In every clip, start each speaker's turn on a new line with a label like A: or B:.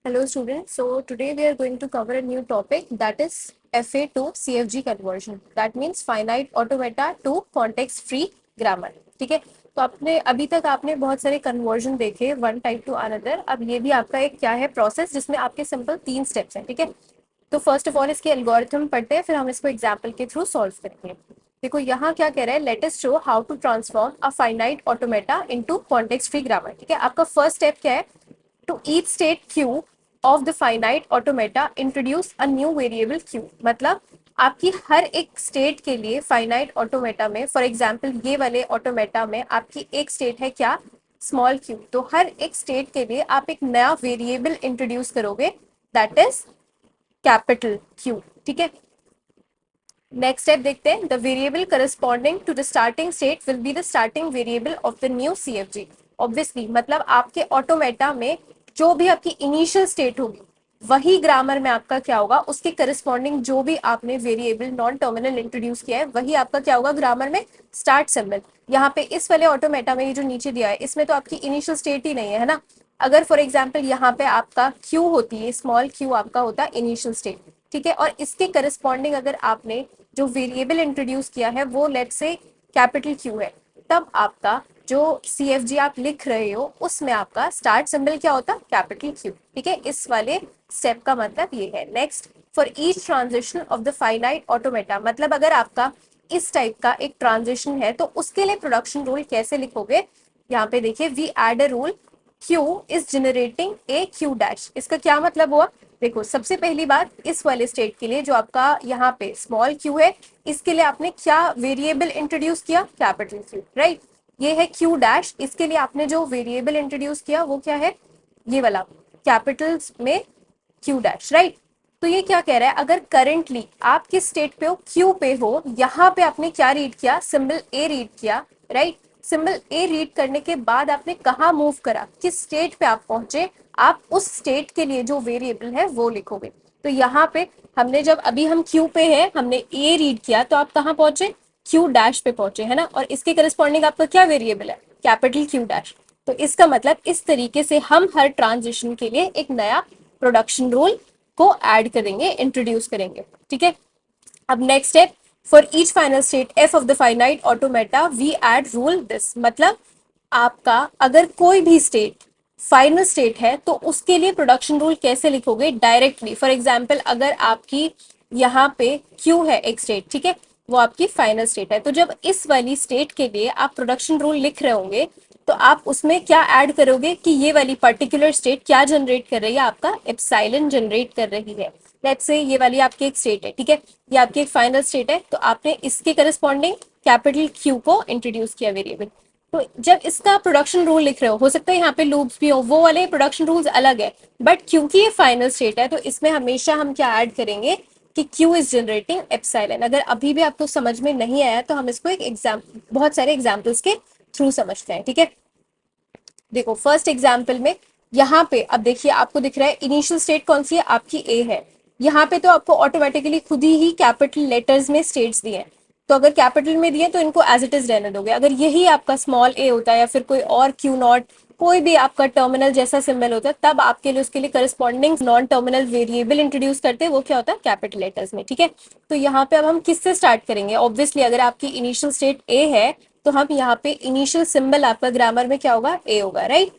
A: Hello students, so today we are going to cover a new topic, that is FA to CFG conversion. That means finite automata to context free grammar. ठीक है, तो आपने अभी तक आपने बहुत सारे कन्वर्जन देखे वन टाइप टू अनदर. अब ये भी आपका एक क्या है प्रोसेस जिसमें आपके सिंपल 3 स्टेप्स हैं. ठीक है, तो फर्स्ट ऑफ ऑल इसके एल्गोरिथम पढ़ते हैं, फिर हम इसको एग्जाम्पल के थ्रू सॉल्व करेंगे. देखो यहाँ क्या कह रहा है, let us show how to transform a finite automata into context free grammar. ठीक है, आपका फर्स्ट स्टेप क्या है, to each state q of the finite automata introduce a new variable q. मतलब आपकी हर एक स्टेट के लिए फाइनाइट ऑटोमेटा में, फॉर एग्जांपल ये वाले ऑटोमेटा में आपकी एक स्टेट है क्या, स्मॉल q. तो हर एक स्टेट के लिए आप एक नया वेरिएबल इंट्रोड्यूस करोगे, दैट इज कैपिटल q. ठीक है, नेक्स्ट स्टेप देखते हैं. The variable corresponding to the starting state will be the starting variable of the new CFG. Obviously मतलब आपके ऑटोमेटा में जो भी आपकी इनिशियल स्टेट होगी वही ग्रामर में आपका क्या होगा, उसके करस्पॉन्डिंग जो भी आपने वेरिएबल नॉन टर्मिनल इंट्रोड्यूस किया है वही आपका क्या होगा ग्रामर में स्टार्ट सिंबल. यहाँ पे इस वाले ऑटोमेटा में ये जो नीचे दिया है इसमें तो आपकी इनिशियल स्टेट ही नहीं है ना. अगर फॉर एग्जाम्पल यहाँ पे आपका क्यू होती है, स्मॉल क्यू आपका होता है इनिशियल स्टेट. ठीक है, और इसके करस्पॉन्डिंग अगर आपने जो वेरिएबल इंट्रोड्यूस किया है वो लेट से कैपिटल क्यू है, तब आपका जो CFG आप लिख रहे हो उसमें आपका स्टार्ट सिंबल क्या होता है, कैपिटल क्यू. ठीक है, इस वाले स्टेप का मतलब ये है. Next, for each transition of the finite automata, मतलब अगर आपका इस टाइप का एक ट्रांजिशन है तो उसके लिए प्रोडक्शन रूल कैसे लिखोगे. यहाँ पे देखिए, we add a rule Q is generating a Q dash. इसका क्या मतलब हुआ, देखो सबसे पहली बात इस वाले स्टेट के लिए जो आपका यहाँ पे स्मॉल q है, इसके लिए आपने क्या वेरिएबल इंट्रोड्यूस किया, कैपिटल Q. राइट, ये है Q डैश, इसके लिए आपने जो वेरिएबल इंट्रोड्यूस किया वो क्या है, ये वाला कैपिटल्स में Q डैश. राइट, तो ये क्या कह रहा है, अगर करंटली आप किस स्टेट पे हो, Q पे हो, यहाँ पे आपने क्या रीड किया, सिंबल A रीड किया. राइट, सिंबल A रीड करने के बाद आपने कहाँ मूव करा, किस स्टेट पे आप पहुंचे, आप उस स्टेट के लिए जो वेरिएबल है वो लिखोगे. तो यहाँ पे हमने जब अभी हम Q पे है, हमने A रीड किया तो आप कहाँ पहुंचे, Q डैश पे पहुंचे, है ना. और इसके करस्पॉन्डिंग आपका क्या वेरिएबल है, कैपिटल Q डैश. तो इसका मतलब इस तरीके से हम हर ट्रांजिशन के लिए एक नया प्रोडक्शन रूल को ऐड करेंगे, इंट्रोड्यूस करेंगे. ठीक है, अब next step, for each final state F of the finite automata we add rule this. मतलब आपका अगर कोई भी स्टेट फाइनल स्टेट है तो उसके लिए प्रोडक्शन रूल कैसे लिखोगे, डायरेक्टली. फॉर एग्जाम्पल अगर आपकी यहाँ पे क्यू है एक स्टेट, ठीक है, वो आपकी फाइनल स्टेट है, तो जब इस वाली स्टेट के लिए आप प्रोडक्शन रूल लिख रहे होंगे तो आप उसमें क्या ऐड करोगे कि ये वाली पर्टिकुलर स्टेट क्या जनरेट कर रही है, आपका एप्सिलॉन जनरेट कर रही है. लेट्स से ये वाली आपकी एक स्टेट है, ठीक है, ये आपकी एक फाइनल स्टेट है, तो आपने इसके करस्पॉन्डिंग कैपिटल क्यू को इंट्रोड्यूस किया वेरिएबल. तो जब इसका प्रोडक्शन रूल लिख रहे हो सकता है यहाँ पे लूप्स भी हो, वो वाले प्रोडक्शन रूल्स अलग है, बट क्योंकि ये फाइनल स्टेट है तो इसमें हमेशा हम क्या ऐड करेंगे कि Q इज जनरेटिंग एप्सिलॉन. अगर अभी भी आपको समझ में नहीं आया तो हम इसको एक बहुत सारे एग्जाम्पल्स के थ्रू समझते हैं. ठीक है, देखो फर्स्ट एग्जाम्पल में यहाँ पे अब देखिए आपको दिख रहा है इनिशियल स्टेट कौन सी है, आपकी A है. यहाँ पे तो आपको ऑटोमेटिकली खुद ही कैपिटल लेटर्स में स्टेट्स दिए हैं, तो अगर कैपिटल में दिए तो इनको एज इट इज रहने दोगे. अगर यही आपका स्मॉल a होता है या फिर कोई और क्यू नॉट, कोई भी आपका टर्मिनल जैसा सिंबल होता है, तब आपके लिए उसके लिए corresponding non terminal variable introduce करते हैं, वो क्या होता है, कैपिटल लेटर्स में. ठीक है, तो यहाँ पे अब हम किससे स्टार्ट करेंगे, ऑब्वियसली अगर आपकी इनिशियल स्टेट a है तो हम यहाँ पे इनिशियल सिंबल आपका ग्रामर में क्या होगा, a होगा. राइट,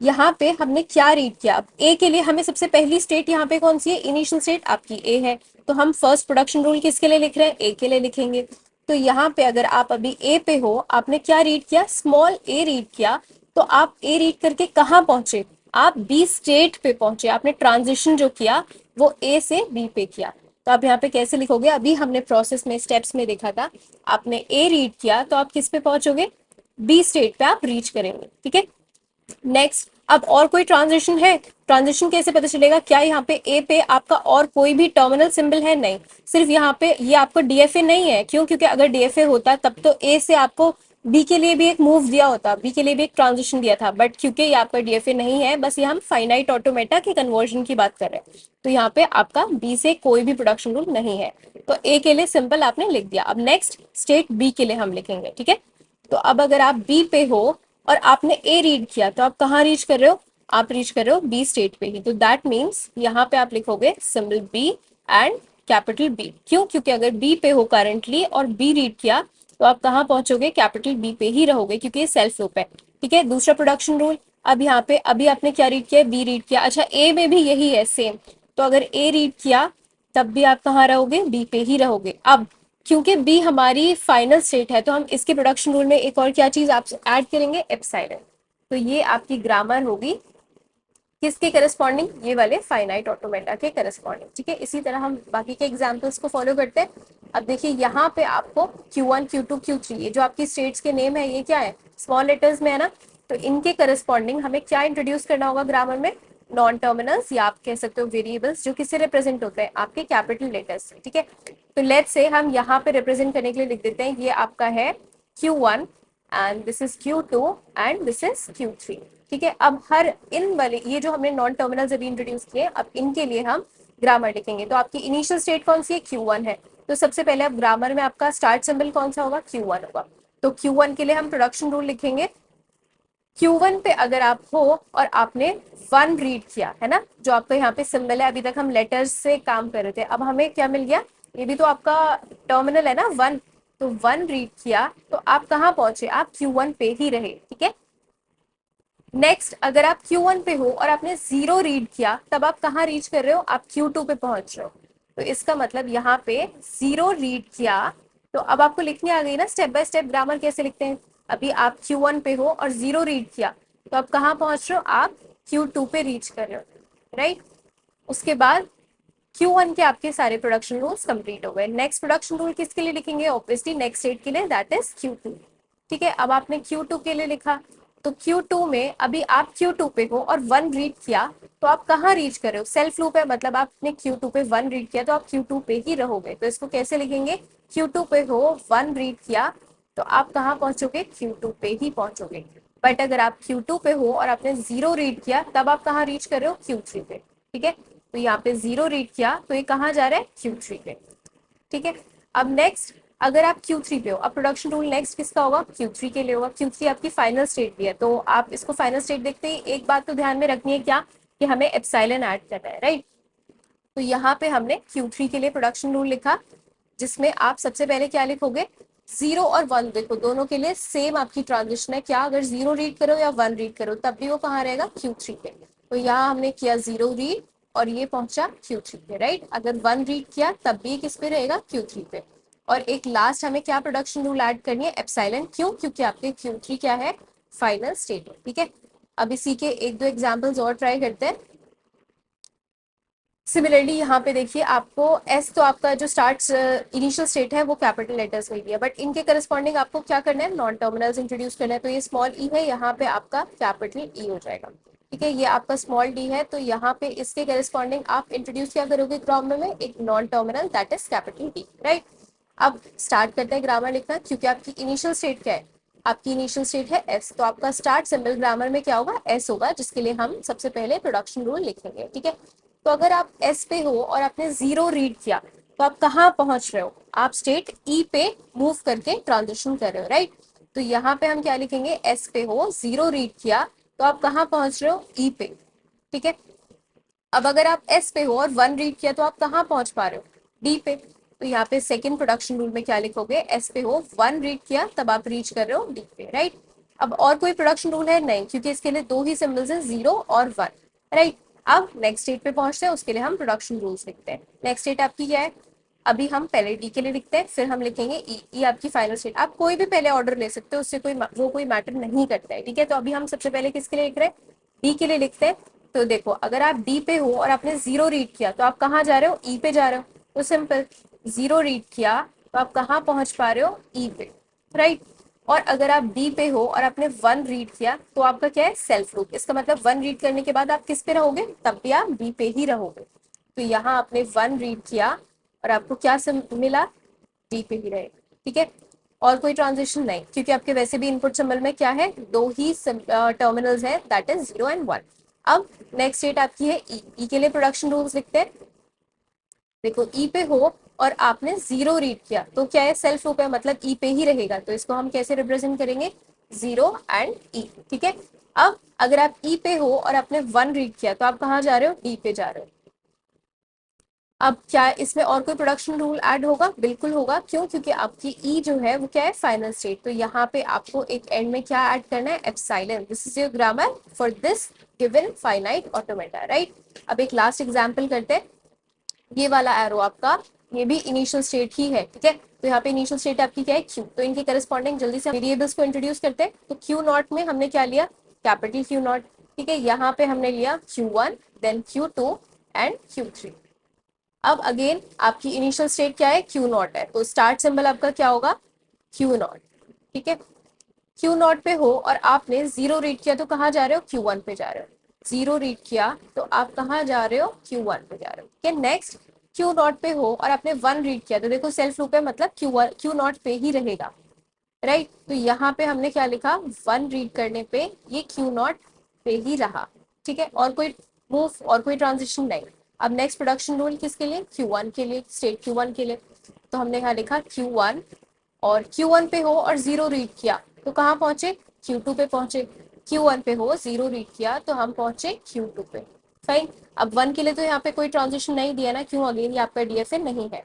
A: यहाँ पे हमने क्या रीड किया, अब ए के लिए हमें सबसे पहली स्टेट यहाँ पे कौन सी है, इनिशियल स्टेट आपकी ए है, तो हम फर्स्ट प्रोडक्शन रूल किसके लिए लिख रहे हैं, ए के लिए लिखेंगे. तो यहाँ पे अगर आप अभी ए पे हो, आपने क्या रीड किया, स्मॉल ए रीड किया, तो आप ए रीड करके कहाँ पहुंचे, आप बी स्टेट पे पहुंचे. आपने ट्रांजिशन जो किया वो ए से बी पे किया. तो आप यहाँ पे कैसे लिखोगे, अभी हमने प्रोसेस में स्टेप्स में देखा था, आपने ए रीड किया तो आप किस पे पहुंचोगे, बी स्टेट पे आप रीच करेंगे. ठीक है, नेक्स्ट, अब और कोई ट्रांजिशन है, ट्रांजिशन कैसे पता चलेगा, क्या यहाँ पे ए पे आपका और कोई भी टर्मिनल सिंबल है, नहीं, सिर्फ यहाँ पे ये आपको डीएफए नहीं है. क्यों, क्योंकि अगर डीएफए होता तब तो ए से आपको बी के लिए भी एक मूव दिया होता, बी के लिए भी एक ट्रांजिशन दिया था, बट क्योंकि ये आपका डीएफए नहीं है, बस ये हम फाइनाइट ऑटोमेटा के कन्वर्जन की बात कर रहे हैं, तो यहाँ पे आपका बी से कोई भी प्रोडक्शन रूल नहीं है, तो ए के लिए सिंपल आपने लिख दिया. अब नेक्स्ट स्टेट बी के लिए हम लिखेंगे. ठीक है, तो अब अगर आप बी पे हो और आपने ए रीड किया तो आप कहाँ रीच कर रहे हो, आप रीच कर रहे हो बी स्टेट पे ही, तो दैट मीन्स यहाँ पे आप लिखोगे symbol B and capital B. क्यों? क्योंकि अगर बी पे हो करंटली और बी रीड किया तो आप कहाँ पहुंचोगे? कैपिटल बी पे ही रहोगे, क्योंकि ये सेल्फ लूप है। ठीक है, दूसरा प्रोडक्शन रूल। अब यहाँ पे अभी आपने क्या रीड किया? बी रीड किया। अच्छा, ए में भी यही है सेम, तो अगर ए रीड किया तब भी आप कहाँ रहोगे? बी पे ही रहोगे। अब क्योंकि बी हमारी फाइनल स्टेट है तो हम इसके प्रोडक्शन रूल में एक और क्या चीज आप ऐड करेंगे? एप्सिलॉन। तो ये आपकी ग्रामर होगी किसके करस्पॉन्डिंग? ये वाले फाइनाइट ऑटोमेटा के करस्पॉन्डिंग। ठीक है, इसी तरह हम बाकी के एग्जाम्पल्स को फॉलो करते हैं। अब देखिए यहाँ पे आपको Q1, Q2, Q3 ये जो आपकी स्टेट्स के नेम है ये क्या है? स्मॉल लेटर्स में है ना, तो इनके करस्पॉन्डिंग हमें क्या इंट्रोड्यूस करना होगा ग्रामर में? नॉन टर्मिनल्स, या आप कह सकते हो वेरिएबल्स, जो किससे रिप्रेजेंट होते हैं? आपके कैपिटल लेटर्स से। ठीक है, तो लेट्स से हम यहाँ पे रिप्रेजेंट करने के लिए लिख देते हैं ये आपका है Q1 and this is Q2 and this is Q3। ठीक है, अब हर इन वाले ये जो हमने नॉन टर्मिनल्स अभी इंट्रोड्यूस किए, अब इनके लिए हम ग्रामर लिखेंगे। तो आपकी इनिशियल स्टेट कौन सी है? Q1 है। तो सबसे पहले अब ग्रामर में आपका स्टार्ट सिंबल कौन सा होगा? Q1 होगा। तो Q1 के लिए हम प्रोडक्शन रूल लिखेंगे। Q1 पे अगर आप हो और आपने 1 रीड किया है ना, जो आपका यहाँ पे सिंबल है, अभी तक हम लेटर्स से काम कर रहे थे, अब हमें क्या मिल गया? ये भी तो आपका टर्मिनल है ना, 1। तो 1 रीड किया तो आप कहाँ पहुंचे? आप Q1 पे ही रहे। ठीक है, नेक्स्ट अगर आप Q1 पे हो और आपने 0 रीड किया तब आप कहाँ रीच कर रहे हो? आप Q2 पे पहुंच रहे हो। तो इसका मतलब यहाँ पे 0 रीड किया, तो अब आपको लिखनी आ गई ना स्टेप बाय स्टेप ग्रामर कैसे लिखते हैं। अभी आप Q1 पे हो और 0 रीड किया तो आप कहाँ पहुंच रहे हो? आप Q2 पे रीच कर रहे हो, राइट। उसके बाद Q1 के आपके सारे प्रोडक्शन रूल्स कंप्लीट हो गए। नेक्स्ट प्रोडक्शन रूल किसके लिए लिखेंगे? ऑब्वियसली नेक्स्ट स्टेट के लिए, दैट इज Q2। ठीक है, अब आपने Q2 के लिए लिखा, तो Q2 में अभी आप Q2 पे हो और 1 रीड किया तो आप कहाँ रीच कर रहे हो? सेल्फ लूप है, मतलब आपने Q2 पे 1 रीड किया तो आप Q2 पे ही रहोगे। तो इसको कैसे लिखेंगे? Q2 पे हो, 1 रीड किया तो आप कहाँ पहुंचोगे? Q2 पे ही पहुंचोगे। बट अगर आप Q2 पे हो और आपने 0 रीड किया तब आप कहाँ रीच कर रहे हो? Q3 पे। ठीक है, तो यहाँ पे 0 रीड किया तो ये कहाँ जा रहा है? Q3 पे। ठीक है, अब नेक्स्ट अगर आप Q3 पे हो, अब प्रोडक्शन रूल नेक्स्ट किसका होगा? Q3 के लिए होगा। Q3 आपकी फाइनल स्टेट भी है, तो आप इसको फाइनल स्टेट देखते ही एक बात तो ध्यान में रखनी है, क्या? कि हमें एप्सिलॉन ऐड करना है, राइट। तो यहाँ पे हमने Q3 के लिए प्रोडक्शन रूल लिखा, जिसमें आप सबसे पहले क्या लिखोगे? 0 और 1, देखो दोनों के लिए सेम आपकी ट्रांजिशन है। क्या? अगर 0 रीड करो या 1 रीड करो तब भी वो कहाँ रहेगा? Q3 पे। तो यहाँ हमने किया 0 रीड और ये पहुंचा Q3 पे, राइट। अगर 1 रीड किया तब भी किस पे रहेगा? Q3 पे। और एक लास्ट हमें क्या प्रोडक्शन रूल ऐड करनी है? एप्सिलॉन। क्यों? क्योंकि आपके Q3 क्या है? फाइनल स्टेट है। ठीक है, अब इसी के एक दो एग्जाम्पल्स और ट्राई करते हैं। सिमिलरली यहाँ पे देखिए आपको एस, तो आपका जो स्टार्ट इनिशियल स्टेट है वो कैपिटल लेटर्स में दिया, बट इनके करस्पॉन्डिंग आपको क्या करना है? नॉन टर्मिनल्स इंट्रोड्यूस करना है। तो ये स्मॉल ई है, यहाँ पे आपका कैपिटल ई हो जाएगा। ठीक है, ये आपका स्मॉल डी है, तो यहाँ पे इसके करस्पॉन्डिंग आप इंट्रोड्यूस क्या करोगे ग्रामर में? एक non terminal, that is capital D, right. अब स्टार्ट करते हैं ग्रामर लिखना, क्योंकि आपकी इनिशियल स्टेट क्या है? आपकी इनिशियल स्टेट है एस, तो आपका स्टार्ट सिंबल ग्रामर में क्या होगा? एस होगा, जिसके लिए हम सबसे पहले प्रोडक्शन रूल लिखेंगे। ठीक है, तो अगर आप एस पे हो और आपने 0 रीड किया तो आप कहाँ पहुंच रहे हो? आप स्टेट ई पे मूव करके ट्रांजिशन कर रहे हो, राइट। तो यहाँ पे हम क्या लिखेंगे? एस पे हो, 0 रीड किया तो आप कहाँ पहुंच रहे हो? ई पे। ठीक है, अब अगर आप एस पे हो और 1 रीड किया तो आप कहाँ पहुंच पा रहे हो? डी पे। तो यहाँ पे सेकंड प्रोडक्शन रूल में क्या लिखोगे? एस पे हो, 1 रीड किया तब आप रीच कर रहे हो डी पे, राइट। अब और कोई प्रोडक्शन रूल है? नहीं, क्योंकि इसके लिए दो ही सिंबल्स हैं, 0 और 1, राइट। अब नेक्स्ट स्टेट पे पहुंचते हैं, उसके लिए हम प्रोडक्शन रूल्स लिखते हैं। नेक्स्ट स्टेट आपकी क्या है? अभी हम पहले डी के लिए लिखते हैं, फिर हम लिखेंगे ई। ई आपकी फाइनल स्टेट। आप कोई भी पहले ऑर्डर ले सकते हो, उससे कोई मैटर नहीं करता है। ठीक है, तो अभी हम सबसे पहले किसके लिए लिख रहे हैं? डी के लिए लिखते हैं। तो देखो अगर आप डी पे हो और आपने 0 रीड किया तो आप कहाँ जा रहे हो? ई पे जा रहे हो। तो सिंपल, 0 रीड किया तो आप कहाँ पहुंच पा रहे हो? ई पे, राइट। और अगर आप डी पे हो और आपने 1 रीड किया तो आपका क्या है? Self loop. इसका मतलब 1 रीड करने के बाद आप किस पे रहोगे? तब भी आप बी पे ही रहोगे। तो यहाँ आपने 1 रीड किया और आपको क्या मिला? डी पे ही रहे। ठीक है, और कोई ट्रांजिशन नहीं, क्योंकि आपके वैसे भी इनपुट सिंबल में क्या है? दो ही टर्मिनल्स है, दैट इज 0 एंड 1। अब नेक्स्ट स्टेट आपकी है ई। ई के लिए प्रोडक्शन रूल्स लिखते हैं। देखो ई पे हो और आपने 0 रीड किया तो क्या है? सेल्फ लूप है, मतलब ई पे ही रहेगा। तो इसको हम कैसे रिप्रेजेंट करेंगे? 0 एंड ई, ठीक है। अब अगर आप ई पे हो और आपने 1 रीड किया तो आप कहाँ जा रहे हो, डी पे जा रहे हो। अब क्या इसमें और कोई प्रोडक्शन रूल ऐड होगा, बिल्कुल होगा, क्यों, क्योंकि आपकी ई जो है वो क्या है, फाइनल स्टेट, तो यहाँ पे आपको एक एंड में क्या ऐड करना है, epsilon. This is your grammar for this given finite automata, right. अब एक लास्ट एग्जाम्पल करते हैं। ये वाला एरो आपका, ये भी इनिशियल स्टेट ही है, ठीक है। तो यहाँ पे इनिशियल स्टेट आपकी क्या है, क्यू। तो इनके करस्पॉन्डिंग जल्दी से वेरिएबल्स को इंट्रोड्यूस करते हैं। तो क्यू नॉट में हमने क्या लिया, कैपिटल क्यू नॉट, ठीक है। यहाँ पे हमने लिया Q1, then Q2 and Q3। अब अगेन आपकी इनिशियल स्टेट क्या है, क्यू नॉट है, तो स्टार्ट सिंबल आपका क्या होगा, क्यू नॉट, ठीक है। क्यू नॉट पे हो और आपने 0 रीड किया तो कहाँ जा रहे हो, Q1 पे जा रहे हो। 0 रीड किया तो आप कहाँ जा रहे हो, Q1 पे जा रहे हो, ठीक है। नेक्स्ट क्यू नॉट पे हो और आपने 1 रीड किया तो देखो सेल्फ लूप है, मतलब क्यू नॉट पे ही रहेगा, राइट। तो यहाँ पे हमने क्या लिखा, 1 रीड करने पे ये क्यू नॉट पे ही रहा, ठीक है। और कोई मूव और कोई ट्रांजिशन नहीं। अब नेक्स्ट प्रोडक्शन रूल किसके लिए, Q1 के लिए, स्टेट Q1 के लिए। तो हमने यहाँ लिखा Q1, और Q1 पे हो और 0 रीड किया तो कहाँ पहुंचे, Q2 पे पहुंचे। Q1 पे हो 0 रीड किया तो हम पहुंचे Q2 पे, फाइन। अब 1 के लिए तो यहाँ पे कोई ट्रांजिशन नहीं दिया ना, क्यों, अगेन ये आपका DFA नहीं है।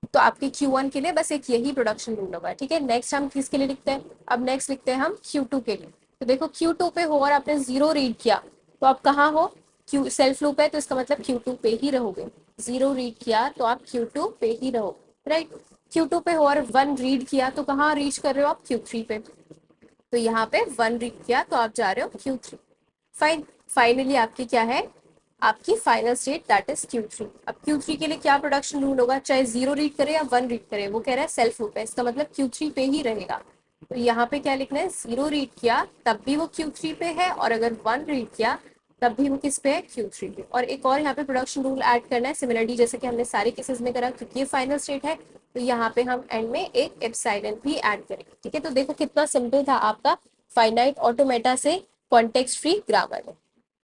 A: तो आपके Q1 के लिए बस एक यही प्रोडक्शन रूल होगा, ठीक है। नेक्स्ट हम किसके लिए लिखते हैं, अब नेक्स्ट लिखते हैं हम Q2 के लिए। तो देखो Q2 पे हो और आपने 0 रीड किया तो आप कहाँ हो, क्यू सेल्फ लूप है तो इसका मतलब Q2 पे ही रहोगे। 0 रीड किया तो आप Q2 पे ही रहो, राइट। Q2 पे हो और 1 रीड किया तो कहाँ रीच कर रहे हो आप, Q3 पे। तो यहाँ पे 1 रीड किया तो आप जा रहे हो Q3, फाइन। फाइनली आपकी क्या है, आपकी final state that is Q3। अब Q3 के लिए क्या प्रोडक्शन रूल होगा, चाहे 0 रीड करे या 1 रीड करे, वो कह रहा है सेल्फ लूप है, इसका मतलब Q3 पे ही रहेगा। तो यहाँ पे क्या लिखना है, 0 रीड किया तब भी वो Q3 पे है, और अगर 1 रीड किया तब भी वो किस पे है, Q3 पे। और एक और यहाँ पे प्रोडक्शन रूल ऐड करना है, सिमिलरली जैसे कि हमने सारे केसेस में करा, क्योंकि ये फाइनल स्टेट है तो यहाँ पे हम एंड में एक एप्सिलॉन भी ऐड करेंगे, ठीक है। तो देखो कितना सिंपल था आपका फाइनाइट ऑटोमेटा से कॉन्टेक्स्ट फ्री ग्रामर में।